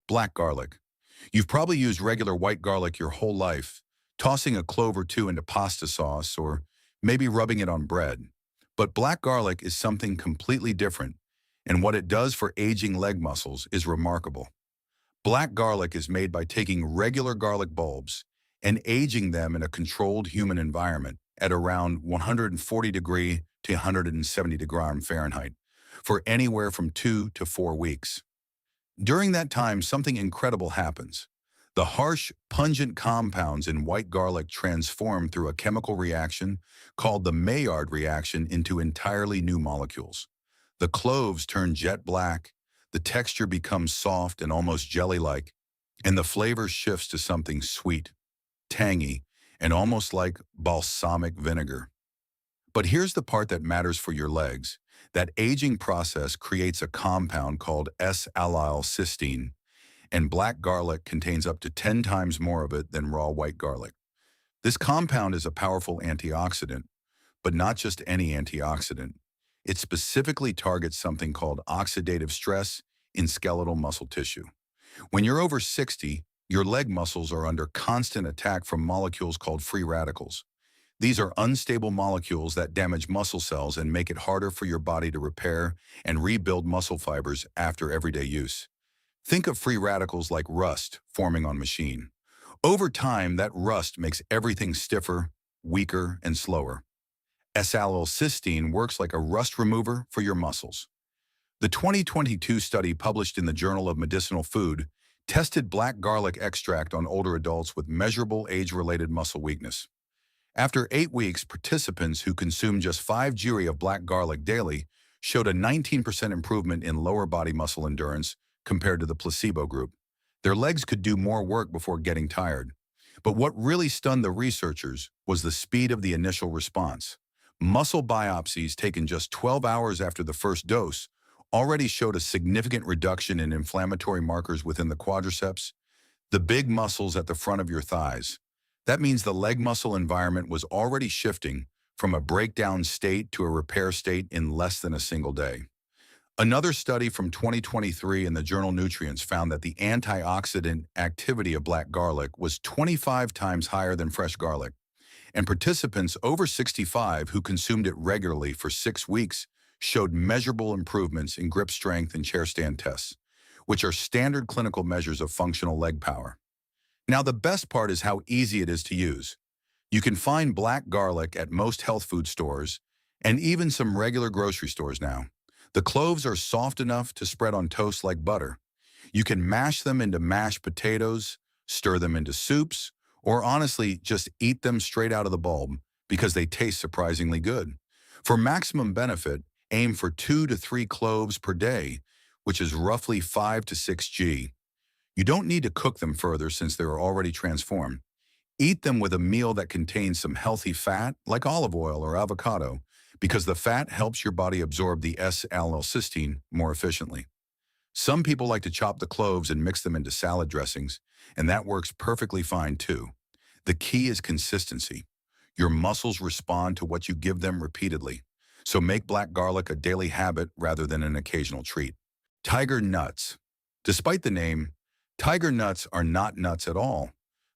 Black garlic. You've probably used regular white garlic your whole life, tossing a clove or two into pasta sauce or maybe rubbing it on bread. But black garlic is something completely different, and what it does for aging leg muscles is remarkable. Black garlic is made by taking regular garlic bulbs and aging them in a controlled human environment at around 140 degree to 170 degree Fahrenheit for anywhere from 2 to 4 weeks. During that time, something incredible happens. The harsh, pungent compounds in white garlic transform through a chemical reaction called the Maillard reaction into entirely new molecules. The cloves turn jet black, the texture becomes soft and almost jelly-like, and the flavor shifts to something sweet, tangy, and almost like balsamic vinegar. But here's the part that matters for your legs. That aging process creates a compound called S-allylcysteine, and black garlic contains up to 10 times more of it than raw white garlic. This compound is a powerful antioxidant, but not just any antioxidant. It specifically targets something called oxidative stress in skeletal muscle tissue. When you're over 60, your leg muscles are under constant attack from molecules called free radicals. These are unstable molecules that damage muscle cells and make it harder for your body to repair and rebuild muscle fibers after everyday use. Think of free radicals like rust forming on machine. Over time, that rust makes everything stiffer, weaker, and slower. S-allylcysteine works like a rust remover for your muscles. The 2022 study published in the Journal of Medicinal Food tested black garlic extract on older adults with measurable age-related muscle weakness. After 8 weeks, participants who consumed just 5 giri of black garlic daily showed a 19% improvement in lower body muscle endurance compared to the placebo group. Their legs could do more work before getting tired. But what really stunned the researchers was the speed of the initial response. Muscle biopsies taken just 12 hours after the first dose already showed a significant reduction in inflammatory markers within the quadriceps, the big muscles at the front of your thighs. That means the leg muscle environment was already shifting from a breakdown state to a repair state in less than a single day. Another study from 2023 in the journal Nutrients found that the antioxidant activity of black garlic was 25 times higher than fresh garlic, and participants over 65 who consumed it regularly for 6 weeks showed measurable improvements in grip strength and chair stand tests, which are standard clinical measures of functional leg power. Now, the best part is how easy it is to use. You can find black garlic at most health food stores and even some regular grocery stores now. The cloves are soft enough to spread on toast like butter. You can mash them into mashed potatoes, stir them into soups, or honestly, just eat them straight out of the bulb because they taste surprisingly good. For maximum benefit, aim for 2 to 3 cloves per day, which is roughly 5 to 6 g. You don't need to cook them further since they are already transformed. Eat them with a meal that contains some healthy fat, like olive oil or avocado, because the fat helps your body absorb the S-allylcysteine more efficiently. Some people like to chop the cloves and mix them into salad dressings, and that works perfectly fine too. The key is consistency. Your muscles respond to what you give them repeatedly, so make black garlic a daily habit rather than an occasional treat. Tiger nuts. Despite the name, tiger nuts are not nuts at all.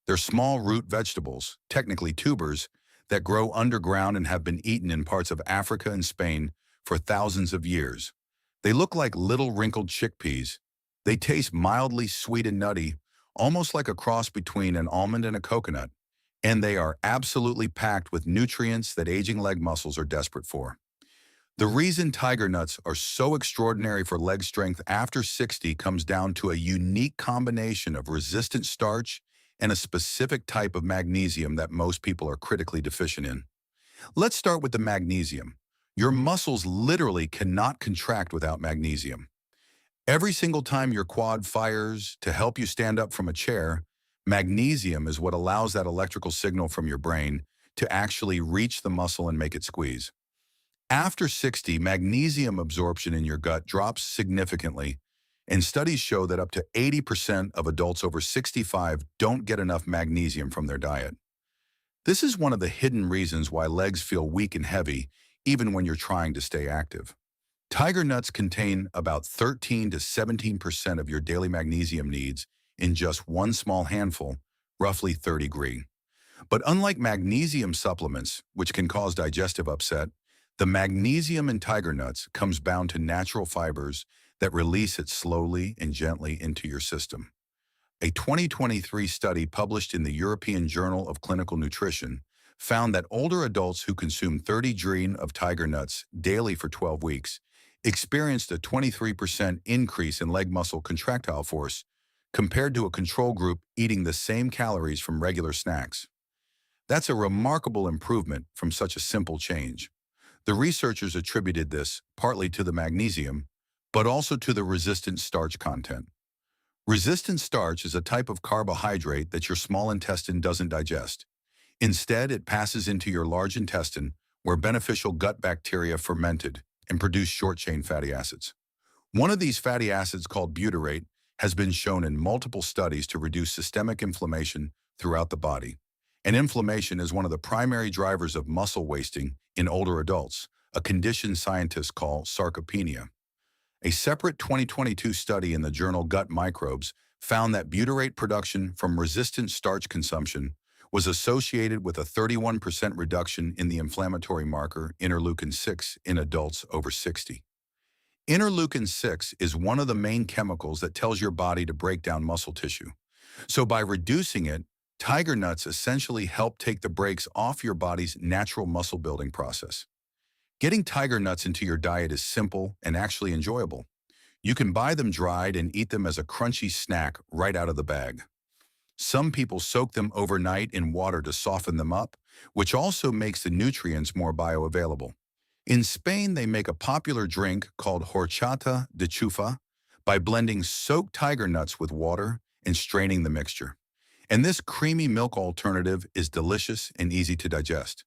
They're small root vegetables, technically tubers, that grow underground and have been eaten in parts of Africa and Spain for thousands of years. They look like little wrinkled chickpeas. They taste mildly sweet and nutty, almost like a cross between an almond and a coconut, and they are absolutely packed with nutrients that aging leg muscles are desperate for. The reason tiger nuts are so extraordinary for leg strength after 60 comes down to a unique combination of resistant starch and a specific type of magnesium that most people are critically deficient in. Let's start with the magnesium. Your muscles literally cannot contract without magnesium. Every single time your quad fires to help you stand up from a chair, magnesium is what allows that electrical signal from your brain to actually reach the muscle and make it squeeze. After 60, magnesium absorption in your gut drops significantly, and studies show that up to 80% of adults over 65 don't get enough magnesium from their diet. This is one of the hidden reasons why legs feel weak and heavy, even when you're trying to stay active. Tiger nuts contain about 13 to 17% of your daily magnesium needs in just one small handful, roughly 30 g. But unlike magnesium supplements, which can cause digestive upset, the magnesium in tiger nuts comes bound to natural fibers that release it slowly and gently into your system. A 2023 study published in the European Journal of Clinical Nutrition found that older adults who consumed 30 green of tiger nuts daily for 12 weeks experienced a 23% increase in leg muscle contractile force compared to a control group eating the same calories from regular snacks. That's a remarkable improvement from such a simple change. The researchers attributed this partly to the magnesium, but also to the resistant starch content. Resistant starch is a type of carbohydrate that your small intestine doesn't digest. Instead, it passes into your large intestine, where beneficial gut bacteria ferment it and produce short-chain fatty acids. One of these fatty acids, called butyrate, has been shown in multiple studies to reduce systemic inflammation throughout the body. And inflammation is one of the primary drivers of muscle wasting in older adults, a condition scientists call sarcopenia. A separate 2022 study in the journal Gut Microbes found that butyrate production from resistant starch consumption was associated with a 31% reduction in the inflammatory marker interleukin-6 in adults over 60. Interleukin-6 is one of the main chemicals that tells your body to break down muscle tissue. So by reducing it, tiger nuts essentially help take the brakes off your body's natural muscle building process. Getting tiger nuts into your diet is simple and actually enjoyable. You can buy them dried and eat them as a crunchy snack right out of the bag. Some people soak them overnight in water to soften them up, which also makes the nutrients more bioavailable. In Spain, they make a popular drink called horchata de chufa by blending soaked tiger nuts with water and straining the mixture. And this creamy milk alternative is delicious and easy to digest.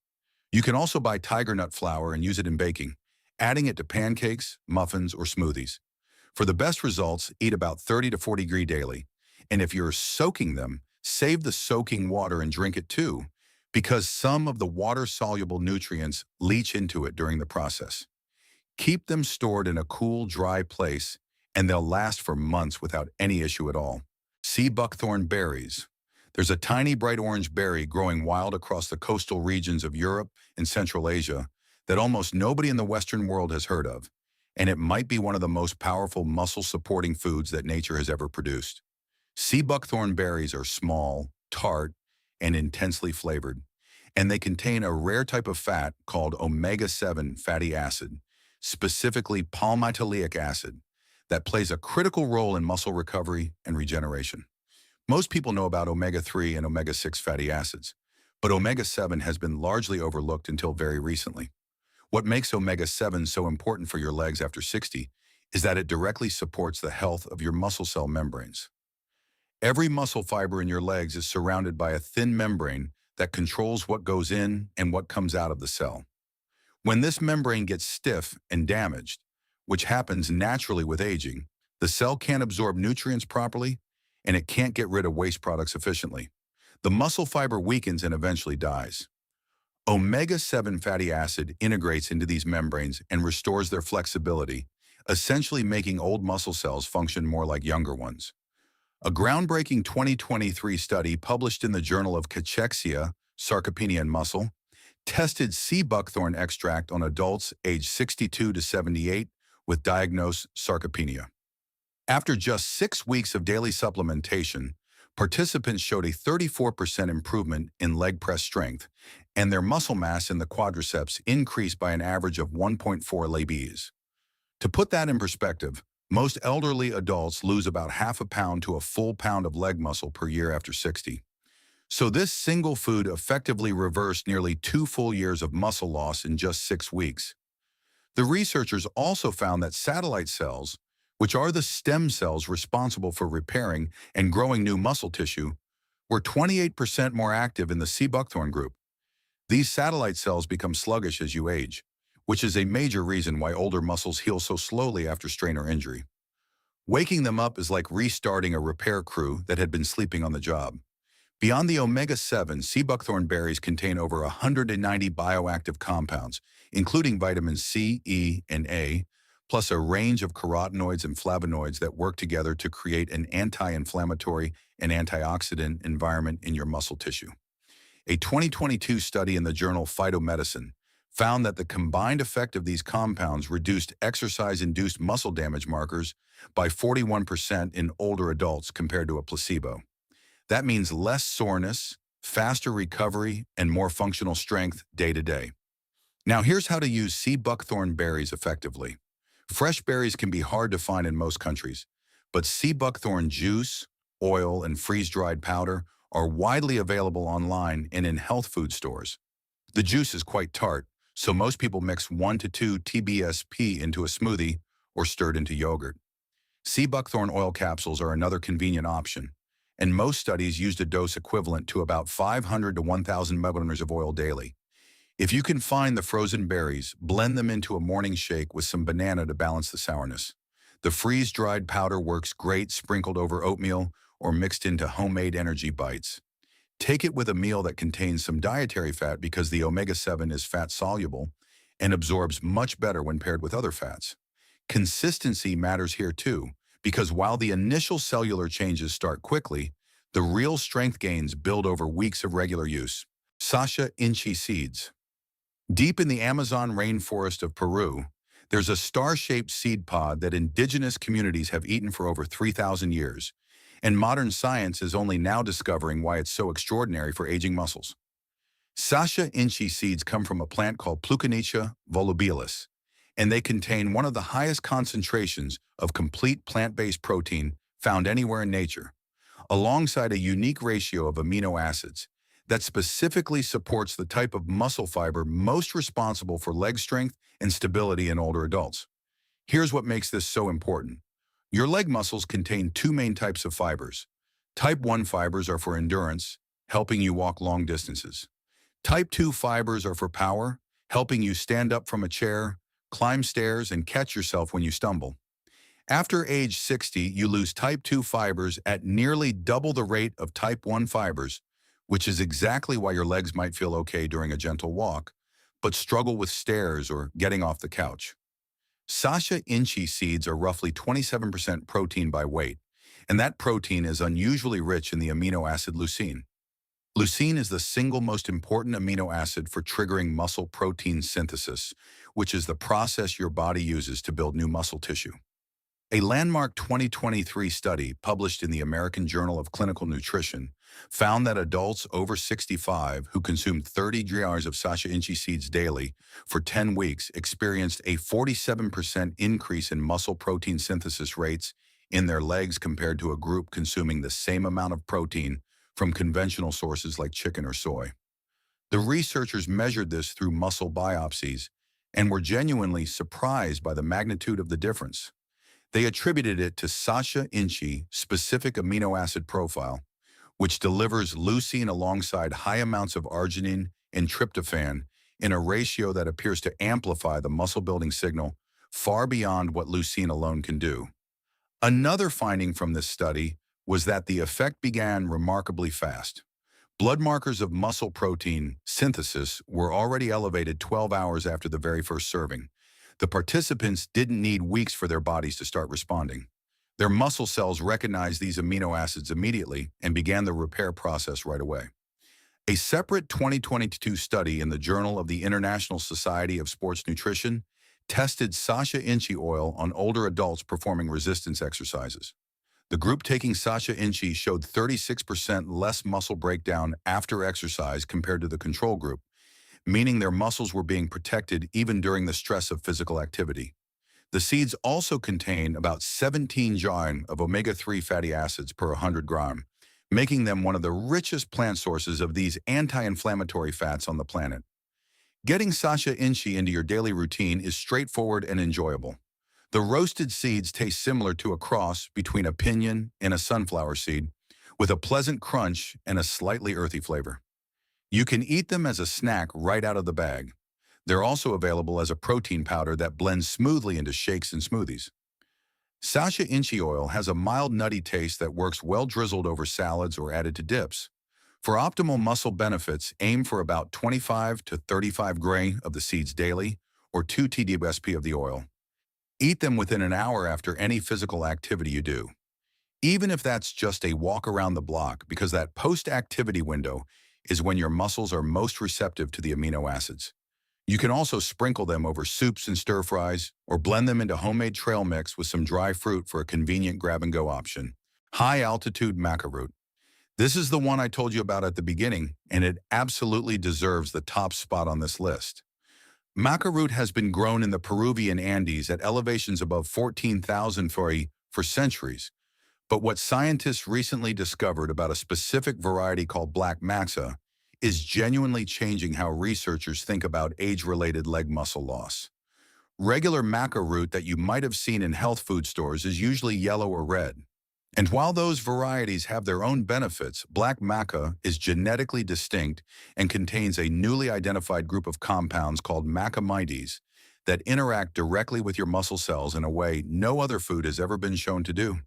You can also buy tiger nut flour and use it in baking, adding it to pancakes, muffins, or smoothies. For the best results, eat about 30 to 40 g daily. And if you're soaking them, save the soaking water and drink it too, because some of the water-soluble nutrients leach into it during the process. Keep them stored in a cool, dry place, and they'll last for months without any issue at all. Sea buckthorn berries. There's a tiny bright orange berry growing wild across the coastal regions of Europe and Central Asia that almost nobody in the Western world has heard of, and it might be one of the most powerful muscle-supporting foods that nature has ever produced. Sea buckthorn berries are small, tart, and intensely flavored, and they contain a rare type of fat called omega-7 fatty acid, specifically palmitoleic acid, that plays a critical role in muscle recovery and regeneration. Most people know about omega-3 and omega-6 fatty acids, but omega-7 has been largely overlooked until very recently. What makes omega-7 so important for your legs after 60 is that it directly supports the health of your muscle cell membranes. Every muscle fiber in your legs is surrounded by a thin membrane that controls what goes in and what comes out of the cell. When this membrane gets stiff and damaged, which happens naturally with aging, the cell can't absorb nutrients properly, and it can't get rid of waste products efficiently. The muscle fiber weakens and eventually dies. Omega-7 fatty acid integrates into these membranes and restores their flexibility, essentially making old muscle cells function more like younger ones. A groundbreaking 2023 study published in the Journal of Cachexia, Sarcopenia and Muscle, tested sea buckthorn extract on adults aged 62 to 78 with diagnosed sarcopenia. After just 6 weeks of daily supplementation, participants showed a 34% improvement in leg press strength, and their muscle mass in the quadriceps increased by an average of 1.4 lbs. To put that in perspective, most elderly adults lose about half a pound to a full pound of leg muscle per year after 60. So this single food effectively reversed nearly 2 full years of muscle loss in just 6 weeks. The researchers also found that satellite cells, which are the stem cells responsible for repairing and growing new muscle tissue, were 28% more active in the sea buckthorn group. These satellite cells become sluggish as you age, which is a major reason why older muscles heal so slowly after strain or injury. Waking them up is like restarting a repair crew that had been sleeping on the job. Beyond the omega-7, sea buckthorn berries contain over 190 bioactive compounds, including vitamins C, E, and A, plus a range of carotenoids and flavonoids that work together to create an anti-inflammatory and antioxidant environment in your muscle tissue. A 2022 study in the journal Phytomedicine found that the combined effect of these compounds reduced exercise-induced muscle damage markers by 41% in older adults compared to a placebo. That means less soreness, faster recovery, and more functional strength day to day. Now here's how to use sea buckthorn berries effectively. Fresh berries can be hard to find in most countries, but sea buckthorn juice, oil, and freeze-dried powder are widely available online and in health food stores. The juice is quite tart, so most people mix 1 to 2 TBSP into a smoothie or stir it into yogurt. Sea buckthorn oil capsules are another convenient option, and most studies used a dose equivalent to about 500 to 1,000 milliliters of oil daily. If you can find the frozen berries, blend them into a morning shake with some banana to balance the sourness. The freeze-dried powder works great sprinkled over oatmeal or mixed into homemade energy bites. Take it with a meal that contains some dietary fat because the omega-7 is fat-soluble and absorbs much better when paired with other fats. Consistency matters here too, because while the initial cellular changes start quickly, the real strength gains build over weeks of regular use. Sacha Inchi seeds. Deep in the Amazon rainforest of Peru, there's a star-shaped seed pod that indigenous communities have eaten for over 3,000 years, and modern science is only now discovering why it's so extraordinary for aging muscles. Sacha Inchi seeds come from a plant called Pleuconychia volubilis, and they contain one of the highest concentrations of complete plant-based protein found anywhere in nature, alongside a unique ratio of amino acids that specifically supports the type of muscle fiber most responsible for leg strength and stability in older adults. Here's what makes this so important. Your leg muscles contain two main types of fibers. Type 1 fibers are for endurance, helping you walk long distances. Type 2 fibers are for power, helping you stand up from a chair, climb stairs, and catch yourself when you stumble. After age 60, you lose type 2 fibers at nearly double the rate of type 1 fibers, which is exactly why your legs might feel okay during a gentle walk, but struggle with stairs or getting off the couch. Sacha Inchi seeds are roughly 27% protein by weight, and that protein is unusually rich in the amino acid leucine. Leucine is the single most important amino acid for triggering muscle protein synthesis, which is the process your body uses to build new muscle tissue. A landmark 2023 study published in the American Journal of Clinical Nutrition found that adults over 65 who consumed 30 jars of Sacha Inchi seeds daily for 10 weeks experienced a 47% increase in muscle protein synthesis rates in their legs compared to a group consuming the same amount of protein from conventional sources like chicken or soy. The researchers measured this through muscle biopsies and were genuinely surprised by the magnitude of the difference. They attributed it to Sacha Inchi specific amino acid profile, which delivers leucine alongside high amounts of arginine and tryptophan in a ratio that appears to amplify the muscle-building signal far beyond what leucine alone can do. Another finding from this study was that the effect began remarkably fast. Blood markers of muscle protein synthesis were already elevated 12 hours after the very first serving. The participants didn't need weeks for their bodies to start responding. Their muscle cells recognized these amino acids immediately and began the repair process right away. A separate 2022 study in the Journal of the International Society of Sports Nutrition tested Sacha Inchi oil on older adults performing resistance exercises. The group taking Sacha Inchi showed 36% less muscle breakdown after exercise compared to the control group, meaning their muscles were being protected even during the stress of physical activity. The seeds also contain about 17 gram of omega-3 fatty acids per 100 gram, making them one of the richest plant sources of these anti-inflammatory fats on the planet. Getting Sacha Inchi into your daily routine is straightforward and enjoyable. The roasted seeds taste similar to a cross between a pinyon and a sunflower seed, with a pleasant crunch and a slightly earthy flavor. You can eat them as a snack right out of the bag. They're also available as a protein powder that blends smoothly into shakes and smoothies. Sacha Inchi oil has a mild nutty taste that works well drizzled over salads or added to dips. For optimal muscle benefits, aim for about 25 to 35 gram of the seeds daily or 2 TDSP of the oil. Eat them within an hour after any physical activity you do, even if that's just a walk around the block, because that post-activity window is when your muscles are most receptive to the amino acids. You can also sprinkle them over soups and stir-fries, or blend them into homemade trail mix with some dry fruit for a convenient grab-and-go option. High-altitude maca root. This is the one I told you about at the beginning, and it absolutely deserves the top spot on this list. Maca root has been grown in the Peruvian Andes at elevations above 14,000 for centuries, but what scientists recently discovered about a specific variety called black maxa is genuinely changing how researchers think about age-related leg muscle loss. Regular maca root that you might have seen in health food stores is usually yellow or red. And while those varieties have their own benefits, black maca is genetically distinct and contains a newly identified group of compounds called macamides that interact directly with your muscle cells in a way no other food has ever been shown to do.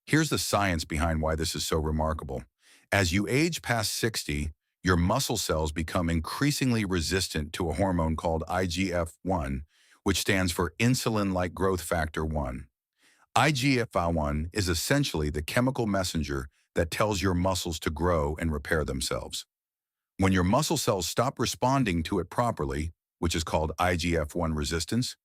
Here's the science behind why this is so remarkable. As you age past 60, your muscle cells become increasingly resistant to a hormone called IGF-1, which stands for insulin-like growth factor 1. IGF-1 is essentially the chemical messenger that tells your muscles to grow and repair themselves. When your muscle cells stop responding to it properly, which is called IGF-1 resistance,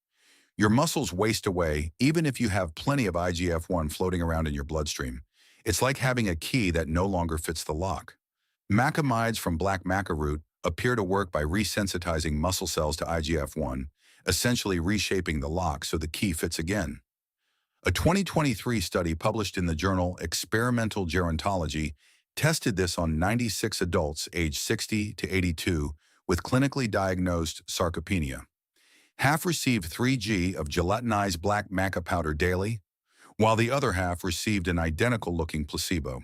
your muscles waste away even if you have plenty of IGF-1 floating around in your bloodstream. It's like having a key that no longer fits the lock. Macamides from black maca root appear to work by resensitizing muscle cells to IGF-1, essentially reshaping the lock so the key fits again. A 2023 study published in the journal Experimental Gerontology tested this on 96 adults aged 60 to 82 with clinically diagnosed sarcopenia. Half received 3G of gelatinized black maca powder daily, while the other half received an identical-looking placebo.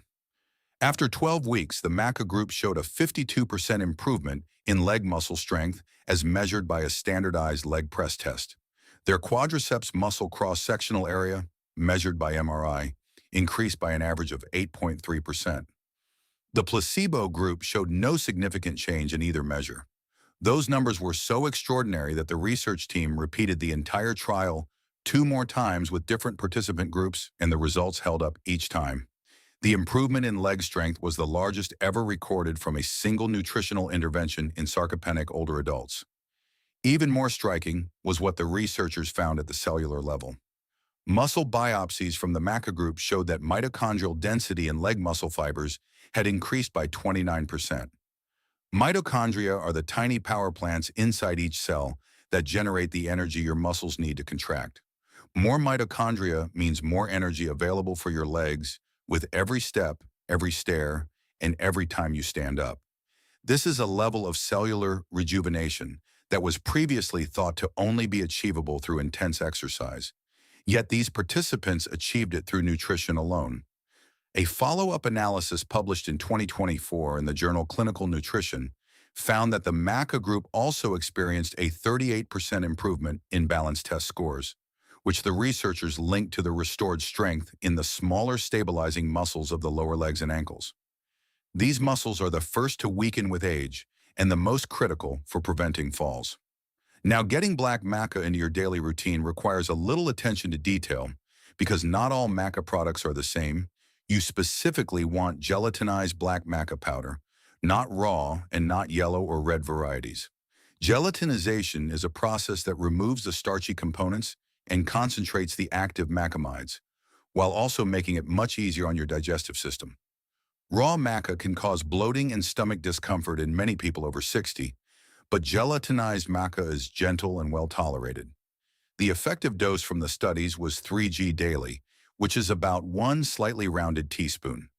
After 12 weeks, the maca group showed a 52% improvement in leg muscle strength as measured by a standardized leg press test. Their quadriceps muscle cross-sectional area, measured by MRI, increased by an average of 8.3%. The placebo group showed no significant change in either measure. Those numbers were so extraordinary that the research team repeated the entire trial 2 more times with different participant groups, and the results held up each time. The improvement in leg strength was the largest ever recorded from a single nutritional intervention in sarcopenic older adults. Even more striking was what the researchers found at the cellular level. Muscle biopsies from the maca group showed that mitochondrial density in leg muscle fibers had increased by 29%. Mitochondria are the tiny power plants inside each cell that generate the energy your muscles need to contract. More mitochondria means more energy available for your legs with every step, every stair, and every time you stand up. This is a level of cellular rejuvenation that was previously thought to only be achievable through intense exercise. Yet these participants achieved it through nutrition alone. A follow-up analysis published in 2024 in the journal Clinical Nutrition found that the maca group also experienced a 38% improvement in balance test scores, which the researchers linked to the restored strength in the smaller stabilizing muscles of the lower legs and ankles. These muscles are the first to weaken with age and the most critical for preventing falls. Now, getting black maca into your daily routine requires a little attention to detail because not all maca products are the same. You specifically want gelatinized black maca powder, not raw and not yellow or red varieties. Gelatinization is a process that removes the starchy components and concentrates the active macamides, while also making it much easier on your digestive system. Raw maca can cause bloating and stomach discomfort in many people over 60, but gelatinized maca is gentle and well tolerated. The effective dose from the studies was 3G daily, which is about 1 slightly rounded teaspoon.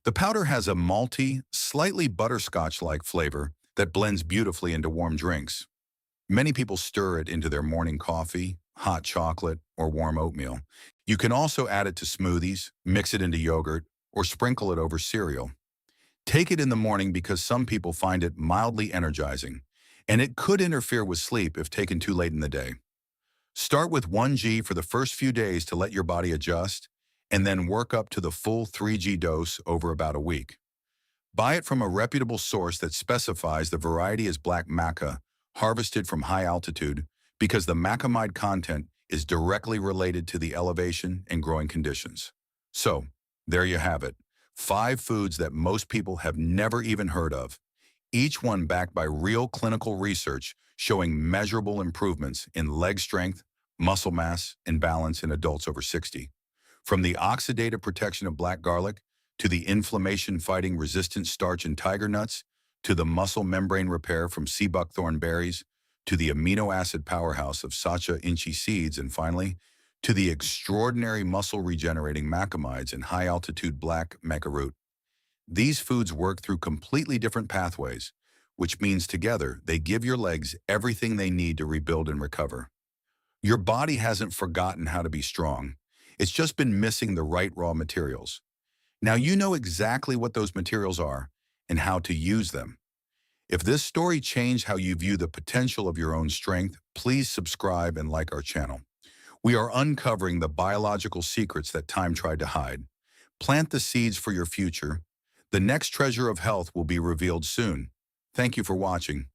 The powder has a malty, slightly butterscotch-like flavor that blends beautifully into warm drinks. Many people stir it into their morning coffee, hot chocolate, or warm oatmeal. You can also add it to smoothies, mix it into yogurt, or sprinkle it over cereal. Take it in the morning because some people find it mildly energizing, and it could interfere with sleep if taken too late in the day. Start with 1G for the first few days to let your body adjust, and then work up to the full 3G dose over about a week. Buy it from a reputable source that specifies the variety is black maca, harvested from high altitude, because the macamide content is directly related to the elevation and growing conditions. So, there you have it. 5 foods that most people have never even heard of, each one backed by real clinical research showing measurable improvements in leg strength, muscle mass, and balance in adults over 60. From the oxidative protection of black garlic, to the inflammation-fighting resistant starch in tiger nuts, to the muscle membrane repair from sea buckthorn berries, to the amino acid powerhouse of Sacha inchi seeds, and finally, to the extraordinary muscle-regenerating macamides in high-altitude black maca root. These foods work through completely different pathways, which means together they give your legs everything they need to rebuild and recover. Your body hasn't forgotten how to be strong. It's just been missing the right raw materials. Now you know exactly what those materials are and how to use them. If this story changed how you view the potential of your own strength, please subscribe and like our channel. We are uncovering the biological secrets that time tried to hide. Plant the seeds for your future. The next treasure of health will be revealed soon. Thank you for watching.